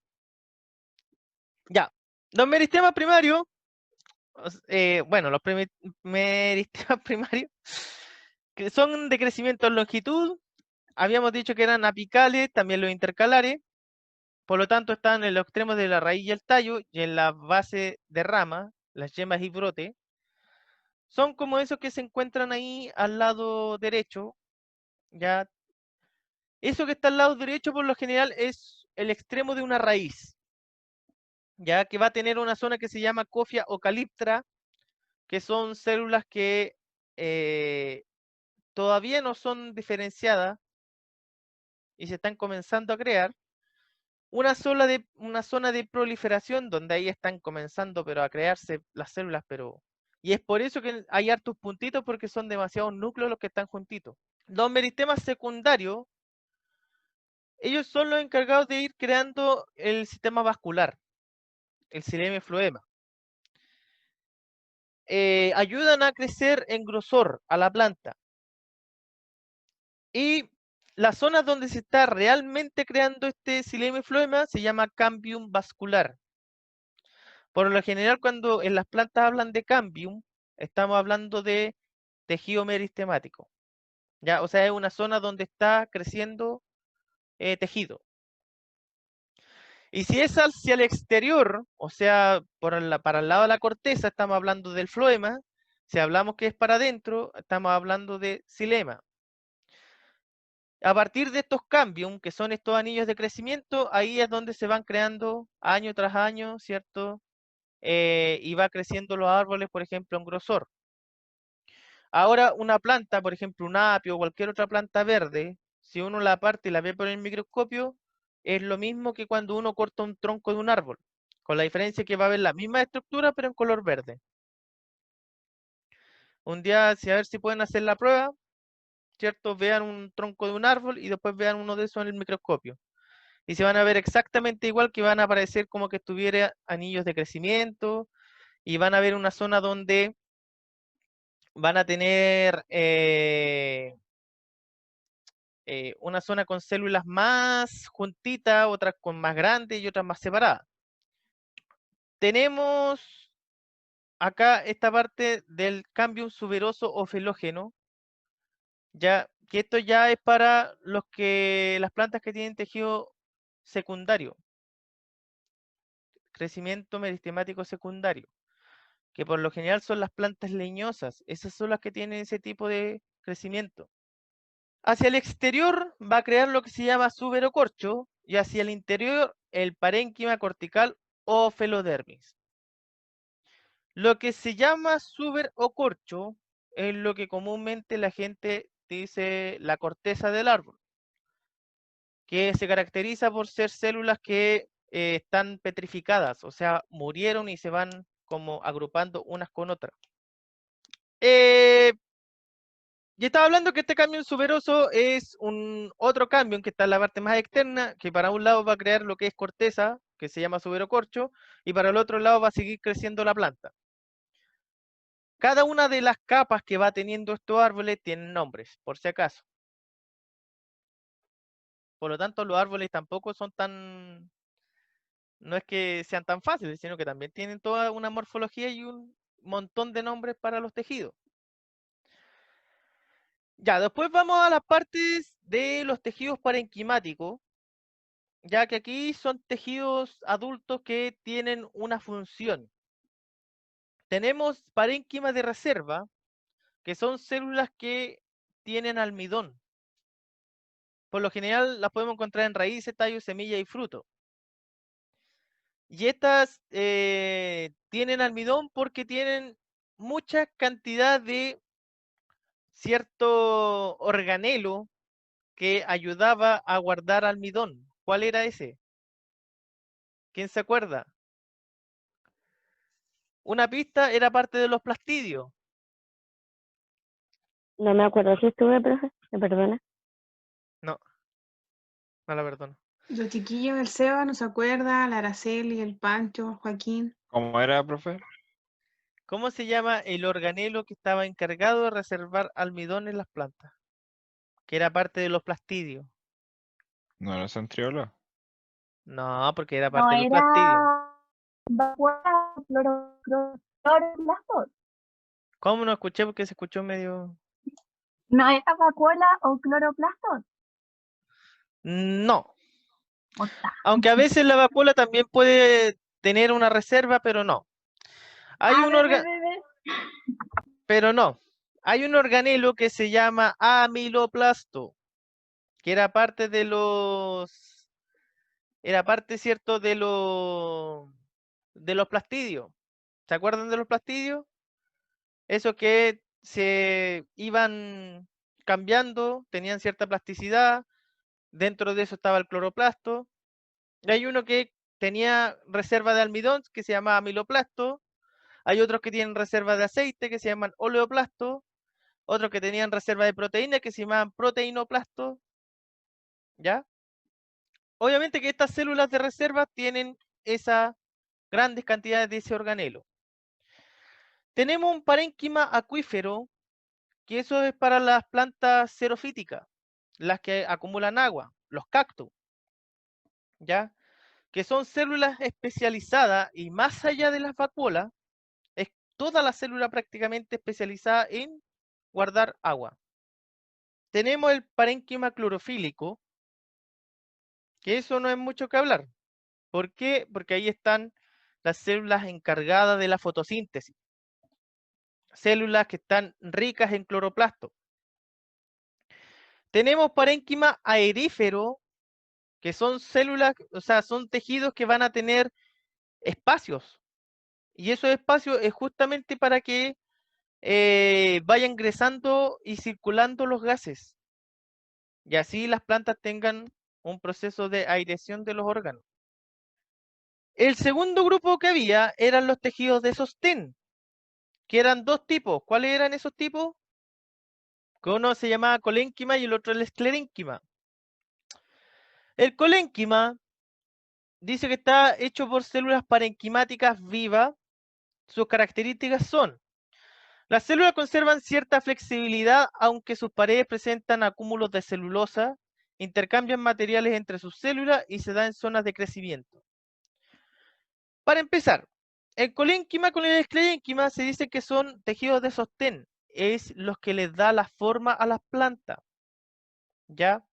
Ya, los meristemas primarios, bueno, los meristemas primarios, que son de crecimiento en longitud, habíamos dicho que eran apicales, también los intercalares, por lo tanto están en los extremos de la raíz y el tallo, y en la base de rama, las yemas y brote, son como esos que se encuentran ahí al lado derecho, ya. Eso que está al lado derecho por lo general es el extremo de una raíz, ya que va a tener una zona que se llama cofia o caliptra, que son células que todavía no son diferenciadas y se están comenzando a crear. Una zona de proliferación donde ahí están comenzando pero a crearse las células, y es por eso que hay hartos puntitos porque son demasiados núcleos los que están juntitos. Los meristemas secundarios, ellos son los encargados de ir creando el sistema vascular, el xilema y floema. Ayudan a crecer en grosor a la planta. Y las zonas donde se está realmente creando este xilema y floema se llama cambium vascular. Por lo general, cuando en las plantas hablan de cambium, estamos hablando de tejido meristemático. ¿Ya? O sea, es una zona donde está creciendo tejido. Y si es hacia el exterior, o sea, para el lado de la corteza, estamos hablando del floema. Si hablamos que es para adentro, estamos hablando de xilema. A partir de estos cambios, que son estos anillos de crecimiento, ahí es donde se van creando año tras año, ¿cierto? Y va creciendo los árboles, por ejemplo, en grosor. Ahora, una planta, por ejemplo, un apio o cualquier otra planta verde, si uno la parte y la ve por el microscopio, es lo mismo que cuando uno corta un tronco de un árbol, con la diferencia que va a ver la misma estructura, pero en color verde. Un día, a ver si pueden hacer la prueba, ¿cierto? Vean un tronco de un árbol y después vean uno de esos en el microscopio. Y se van a ver exactamente igual, que van a aparecer como que estuviera anillos de crecimiento y van a ver una zona donde van a tener una zona con células más juntitas, otras con más grandes y otras más separadas. Tenemos acá esta parte del cambium suberoso o felógeno, ya que esto ya es para las plantas que tienen tejido secundario, crecimiento meristemático secundario, que por lo general son las plantas leñosas. Esas son las que tienen ese tipo de crecimiento. Hacia el exterior va a crear lo que se llama suberocorcho y hacia el interior el parénquima cortical o felodermis. Lo que se llama suberocorcho es lo que comúnmente la gente dice la corteza del árbol, que se caracteriza por ser células que están petrificadas, o sea, murieron y se van como agrupando unas con otras. Y estaba hablando que este cambio suberoso es un otro cambio que está en la parte más externa, que para un lado va a crear lo que es corteza, que se llama suberocorcho, y para el otro lado va a seguir creciendo la planta. Cada una de las capas que va teniendo estos árboles tienen nombres, por si acaso. Por lo tanto, los árboles tampoco son tan... No es que sean tan fáciles, sino que también tienen toda una morfología y un montón de nombres para los tejidos. Ya, después vamos a las partes de los tejidos parenquimáticos, ya que aquí son tejidos adultos que tienen una función. Tenemos parénquima de reserva, que son células que tienen almidón. Por lo general las podemos encontrar en raíces, tallos, semillas y frutos. Y estas tienen almidón porque tienen mucha cantidad de cierto organelo que ayudaba a guardar almidón. ¿Cuál era ese? ¿Quién se acuerda? Una pista, era parte de los plastidios. No me acuerdo si estuve, profe. ¿Me perdona? No, no la perdono. Los chiquillos, el Seba no se acuerda, la Araceli, el Pancho, el Joaquín. ¿Cómo era, profe? ¿Cómo se llama el organelo que estaba encargado de reservar almidón en las plantas? Que era parte de los plastidios. ¿No era centriola? No, porque era No parte de los plastidios. era vacuola o cloroplastos. ¿Cómo no escuché? Porque se escuchó medio... No era vacuola o cloroplastos. No. Ota. Aunque a veces la vacuola también puede tener una reserva, pero no. Hay un Pero no. Hay un organelo que se llama amiloplasto, que era parte de los... Era parte, ¿cierto?, de los plastidios. ¿Se acuerdan de los plastidios? Esos que se iban cambiando, tenían cierta plasticidad. Dentro de eso estaba el cloroplasto. Y hay uno que tenía reserva de almidón, que se llama amiloplasto. Hay otros que tienen reserva de aceite, que se llaman oleoplasto. Otros que tenían reserva de proteína, que se llamaban proteinoplasto. ¿Ya? Obviamente que estas células de reserva tienen esas grandes cantidades de ese organelo. Tenemos un parénquima acuífero, que eso es para las plantas xerofíticas, las que acumulan agua, los cactus, ¿ya? Que son células especializadas y más allá de las vacuolas, es toda la célula prácticamente especializada en guardar agua. Tenemos el parénquima clorofílico, que eso no es mucho que hablar. ¿Por qué? Porque ahí están las células encargadas de la fotosíntesis. Células que están ricas en cloroplasto. Tenemos parénquima aerífero, que son células, o sea, son tejidos que van a tener espacios. Y esos espacios es justamente para que vaya ingresando y circulando los gases. Y así las plantas tengan un proceso de aireación de los órganos. El segundo grupo que había eran los tejidos de sostén, que eran dos tipos. ¿Cuáles eran esos tipos? Que uno se llamaba colénquima y el otro el esclerénquima. El colénquima dice que está hecho por células parenquimáticas vivas. Sus características son: las células conservan cierta flexibilidad, aunque sus paredes presentan acúmulos de celulosa, intercambian materiales entre sus células y se da en zonas de crecimiento. Para empezar, el colénquima con el esclerénquima se dice que son tejidos de sostén, es los que les da la forma a las plantas, ¿ya?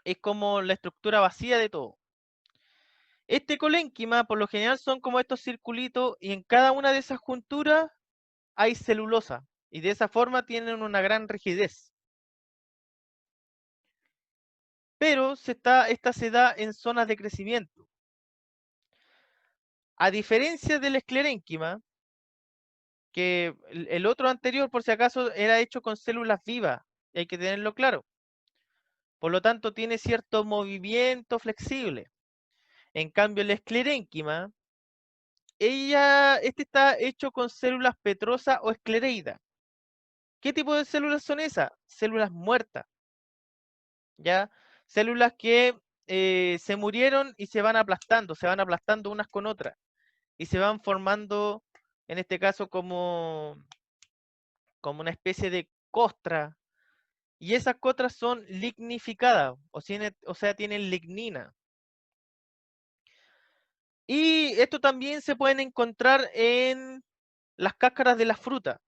Es como la estructura vacía de todo. Este colénquima por lo general son como estos circulitos y en cada una de esas junturas hay celulosa y de esa forma tienen una gran rigidez. Pero esta se da en zonas de crecimiento. A diferencia del esclerénquima, que el otro anterior, por si acaso, era hecho con células vivas, y hay que tenerlo claro. Por lo tanto, tiene cierto movimiento flexible. En cambio, el esclerénquima, este está hecho con células petrosas o esclereidas. ¿Qué tipo de células son esas? Células muertas, ¿ya? Células que se murieron y se van aplastando unas con otras. Y se van formando, en este caso, como una especie de costra. Y esas costras son lignificadas, o sea, tienen lignina. Y esto también se pueden encontrar en las cáscaras de la fruta.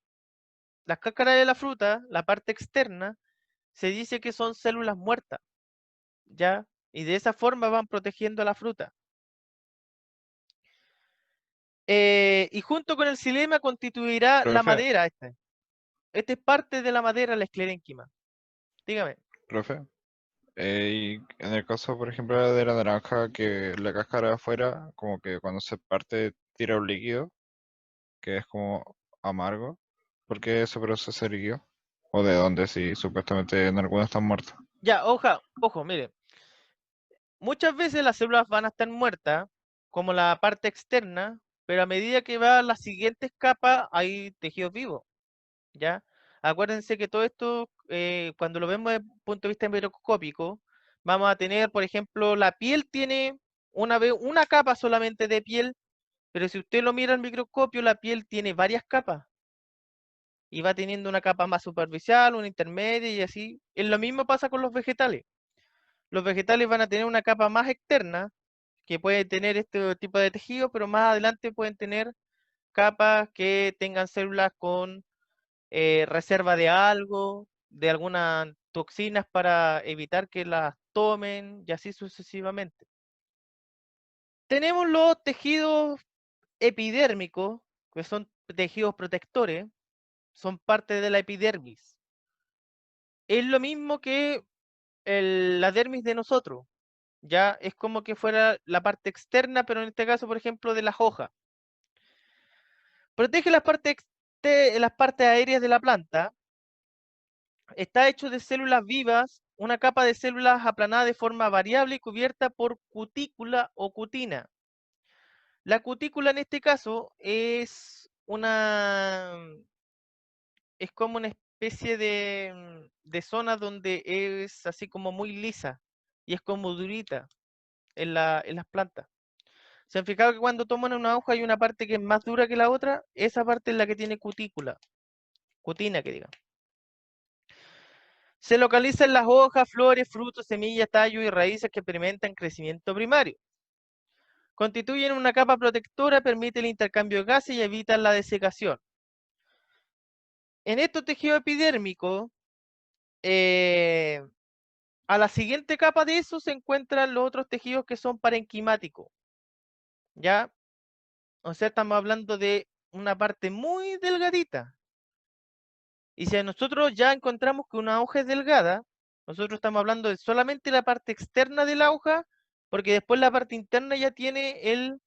Las cáscaras de la fruta, la parte externa, se dice que son células muertas, ¿ya? Y de esa forma van protegiendo a la fruta. Y junto con el xilema constituirá la Profe. madera. Este es parte de la madera, la esclerénquima. Dígame. Profe. Y en el caso, por ejemplo, de la naranja, que la cáscara de afuera, como que cuando se parte tira un líquido, que es como amargo. ¿Por qué ese proceso se líquido? ¿O de dónde si supuestamente en algunos están muertos? Ya, ojo, mire. Muchas veces las células van a estar muertas, como la parte externa, pero a medida que va a las siguientes capas hay tejidos vivos, ¿ya? Acuérdense que todo esto, cuando lo vemos desde el punto de vista microscópico, vamos a tener, por ejemplo, la piel tiene una capa solamente de piel, pero si usted lo mira al microscopio, la piel tiene varias capas y va teniendo una capa más superficial, una intermedia y así. Es lo mismo pasa con los vegetales. Los vegetales van a tener una capa más externa que puede tener este tipo de tejido, pero más adelante pueden tener capas que tengan células con reserva de algo, de algunas toxinas para evitar que las tomen y así sucesivamente. Tenemos los tejidos epidérmicos, que son tejidos protectores, son parte de la epidermis. Es lo mismo que la dermis de nosotros, ya es como que fuera la parte externa, pero en este caso, por ejemplo, de las hojas. Protege las partes aéreas de la planta. Está hecho de células vivas, una capa de células aplanada de forma variable y cubierta por cutícula o cutina. La cutícula en este caso es como una especie de zona donde es así como muy lisa y es como durita en las plantas. ¿Se han fijado que cuando toman una hoja hay una parte que es más dura que la otra? Esa parte es la que tiene cutícula, cutina que diga. Se localiza en las hojas, flores, frutos, semillas, tallos y raíces que experimentan crecimiento primario. Constituyen una capa protectora, permite el intercambio de gases y evitan la desecación. En estos tejidos epidérmicos, a la siguiente capa de eso se encuentran los otros tejidos que son parenquimáticos. ¿Ya? O sea, estamos hablando de una parte muy delgadita. Y si nosotros ya encontramos que una hoja es delgada, nosotros estamos hablando de solamente la parte externa de la hoja, porque después la parte interna ya tiene el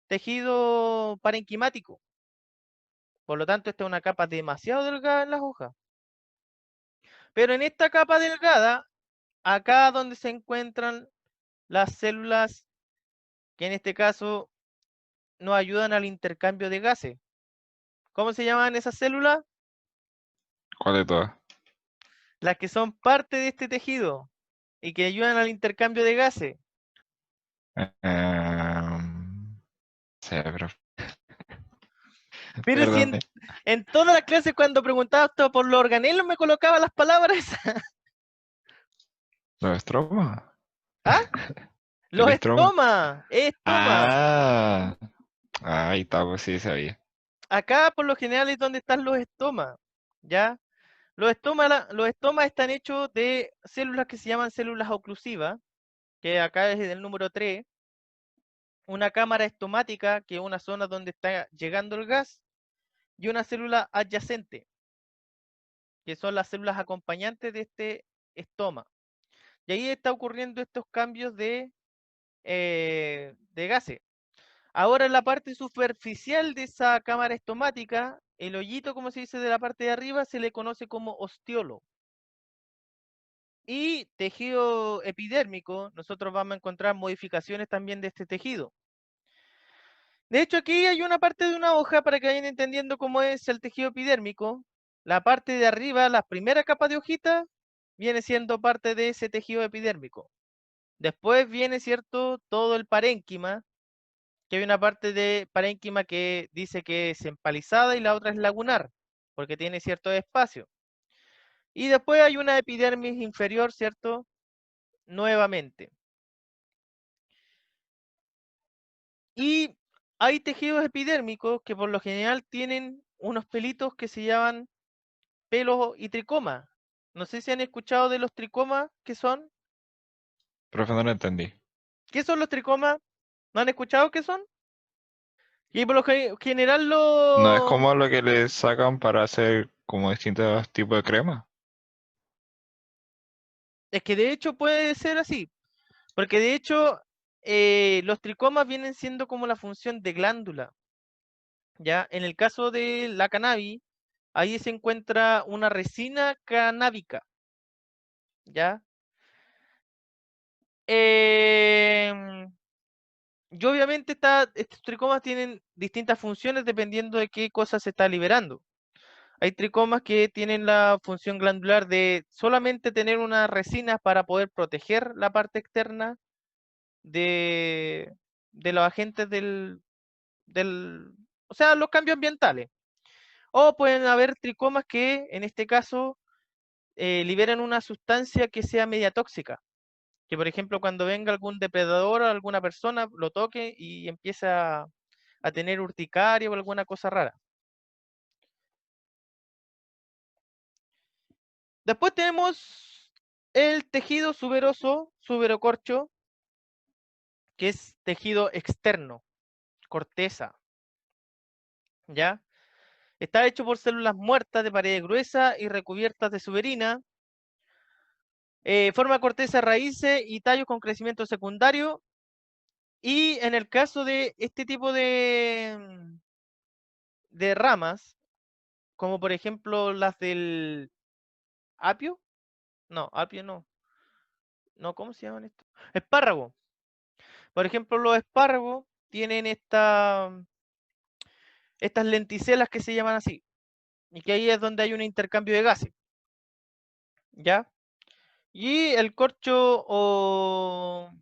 tejido parenquimático. Por lo tanto, esta es una capa demasiado delgada en las hojas. Pero en esta capa delgada, acá donde se encuentran las células que en este caso nos ayudan al intercambio de gases. ¿Cómo se llaman esas células? ¿Cuál de todas? Las que son parte de este tejido y que ayudan al intercambio de gases. Sí, profe. Pero si Perdón. en todas las clases cuando preguntaba esto por los organelos me colocaba las palabras. ¿Los estromas? ¿Ah? Los ¿El estroma? estomas. Ah, ahí está, pues sí sabía. Acá por lo general es donde están los estomas. ¿Ya? Los estomas están hechos de células que se llaman células oclusivas, que acá es el número 3. Una cámara estomática, que es una zona donde está llegando el gas, y una célula adyacente, que son las células acompañantes de este estoma. Y ahí está ocurriendo estos cambios de gases. Ahora en la parte superficial de esa cámara estomática, el hoyito, como se dice, de la parte de arriba, se le conoce como ostiolo. Y tejido epidérmico, nosotros vamos a encontrar modificaciones también de este tejido. De hecho, aquí hay una parte de una hoja para que vayan entendiendo cómo es el tejido epidérmico. La parte de arriba, la primera capa de hojita, viene siendo parte de ese tejido epidérmico. Después viene, ¿cierto?, todo el parénquima, que hay una parte de parénquima que dice que es empalizada y la otra es lagunar, porque tiene cierto espacio. Y después hay una epidermis inferior, ¿cierto?, nuevamente. Y hay tejidos epidérmicos que por lo general tienen unos pelitos que se llaman pelos y tricomas. No sé si han escuchado de los tricomas, ¿qué son? Profe, no lo entendí. ¿Qué son los tricomas? ¿No han escuchado qué son? Y por lo general No es como lo que le sacan para hacer como distintos tipos de crema. Es que de hecho puede ser así, porque de hecho los tricomas vienen siendo como la función de glándula, ¿ya? En el caso de la cannabis, ahí se encuentra una resina canábica, ¿ya? Em, y obviamente estos tricomas tienen distintas funciones dependiendo de qué cosa se está liberando. Hay tricomas que tienen la función glandular de solamente tener una resina para poder proteger la parte externa de, de los agentes o sea, los cambios ambientales. O pueden haber tricomas que, en este caso, liberan una sustancia que sea media tóxica. Que, por ejemplo, cuando venga algún depredador o alguna persona, lo toque y empieza a tener urticaria o alguna cosa rara. Después tenemos el tejido suberoso, suberocorcho, que es tejido externo, corteza, ¿ya? Está hecho por células muertas de pared gruesa y recubiertas de suberina. Forma corteza, raíces y tallos con crecimiento secundario. Y en el caso de este tipo de ramas, como por ejemplo las del apio, no, apio no, no, ¿cómo se llaman esto? Espárrago. Por ejemplo, los espárragos tienen estas lenticelas que se llaman así, y que ahí es donde hay un intercambio de gases, ¿ya? Y el corcho por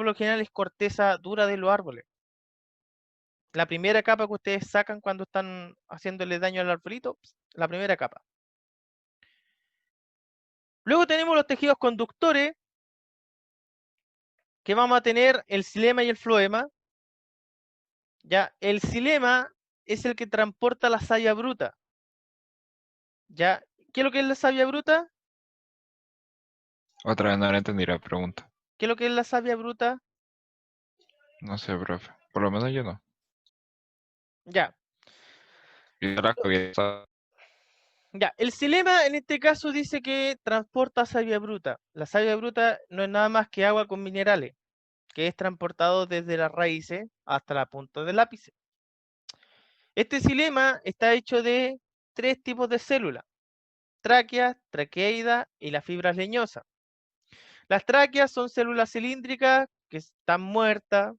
lo general es corteza dura de los árboles. La primera capa que ustedes sacan cuando están haciéndole daño al arbolito, la primera capa. Luego tenemos los tejidos conductores, que vamos a tener el xilema y el floema. Ya, el xilema es el que transporta la savia bruta. Ya, ¿qué es lo que es la savia bruta? Otra vez no la entendí la pregunta. ¿Qué es lo que es la savia bruta? No sé, profe. Por lo menos yo no. Ya, Yo la que ya. El xilema en este caso dice que transporta savia bruta. La savia bruta no es nada más que agua con minerales, que es transportado desde las raíces hasta la punta del ápice. Este xilema está hecho de 3 tipos de células: tráqueas, traqueidas y las fibras leñosas. Las tráqueas son células cilíndricas que están muertas.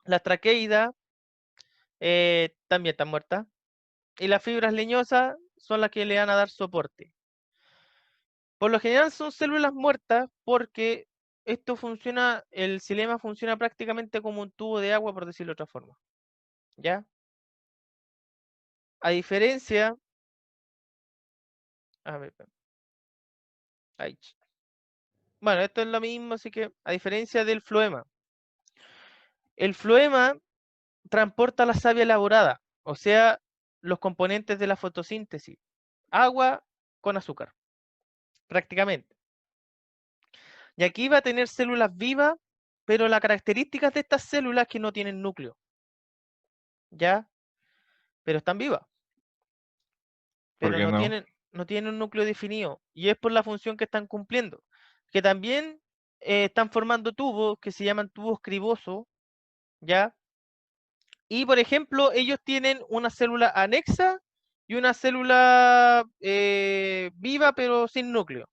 Las traqueidas también están muertas. Y las fibras leñosas son las que le van a dar soporte. Por lo general son células muertas porque esto funciona, el xilema funciona prácticamente como un tubo de agua, por decirlo de otra forma. ¿Ya? A diferencia... A ver, ahí. Bueno, esto es lo mismo, así que a diferencia del floema. El floema transporta la savia elaborada, o sea, los componentes de la fotosíntesis. Agua con azúcar, prácticamente. Y aquí va a tener células vivas, pero las características de estas células es que no tienen núcleo. ¿Ya? Pero están vivas. ¿Por Pero qué no? no tienen un núcleo definido. Y es por la función que están cumpliendo. Que también están formando tubos que se llaman tubos cribosos. ¿Ya? Y por ejemplo, ellos tienen una célula anexa y una célula viva pero sin núcleo.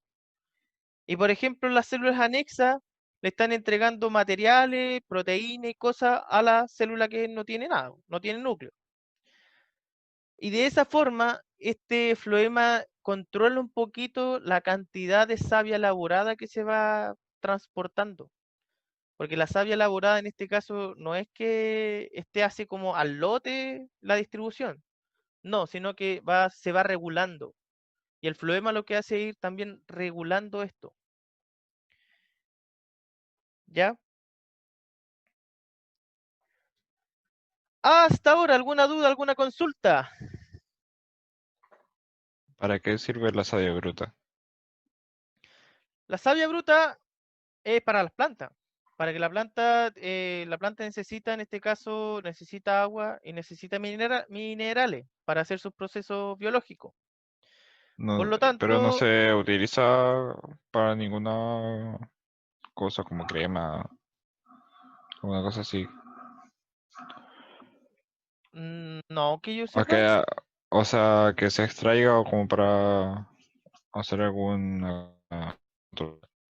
Y por ejemplo, las células anexas le están entregando materiales, proteínas y cosas a la célula que no tiene nada, no tiene núcleo. Y de esa forma, este floema controla un poquito la cantidad de savia elaborada que se va transportando. Porque la savia elaborada en este caso no es que esté así como al lote la distribución, no, sino que se va regulando. Y el floema lo que hace es ir también regulando esto. ¿Ya? Hasta ahora, ¿alguna duda, alguna consulta? ¿Para qué sirve la savia bruta? La savia bruta es para las plantas. Para que la planta necesita, en este caso, necesita agua y necesita minerales para hacer sus procesos biológicos. Por lo Pero no tanto, se utiliza para ninguna cosa como crema, alguna cosa así. no que yo O sepa. que, o sea, que se extraiga o como para hacer alguna...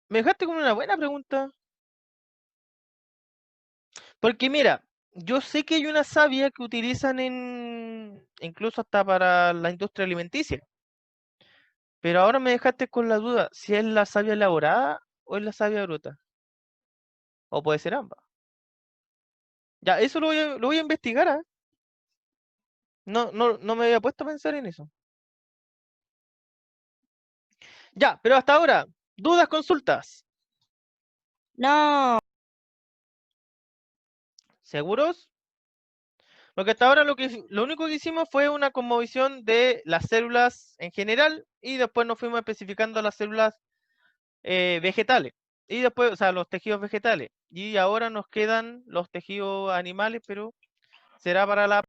Me dejaste con una buena pregunta. Porque mira, yo sé que hay una savia que utilizan incluso hasta para la industria alimenticia. Pero ahora me dejaste con la duda si es la savia elaborada o es la savia bruta. O puede ser ambas. Ya, eso lo voy a investigar, ¿ah? No me había puesto a pensar en eso. Ya, pero hasta ahora, dudas, consultas. No, ¿Seguros? Porque hasta ahora lo único que hicimos fue una cosmovisión de las células en general y después nos fuimos especificando las células vegetales. Y después, o sea, los tejidos vegetales. Y ahora nos quedan los tejidos animales, pero será para la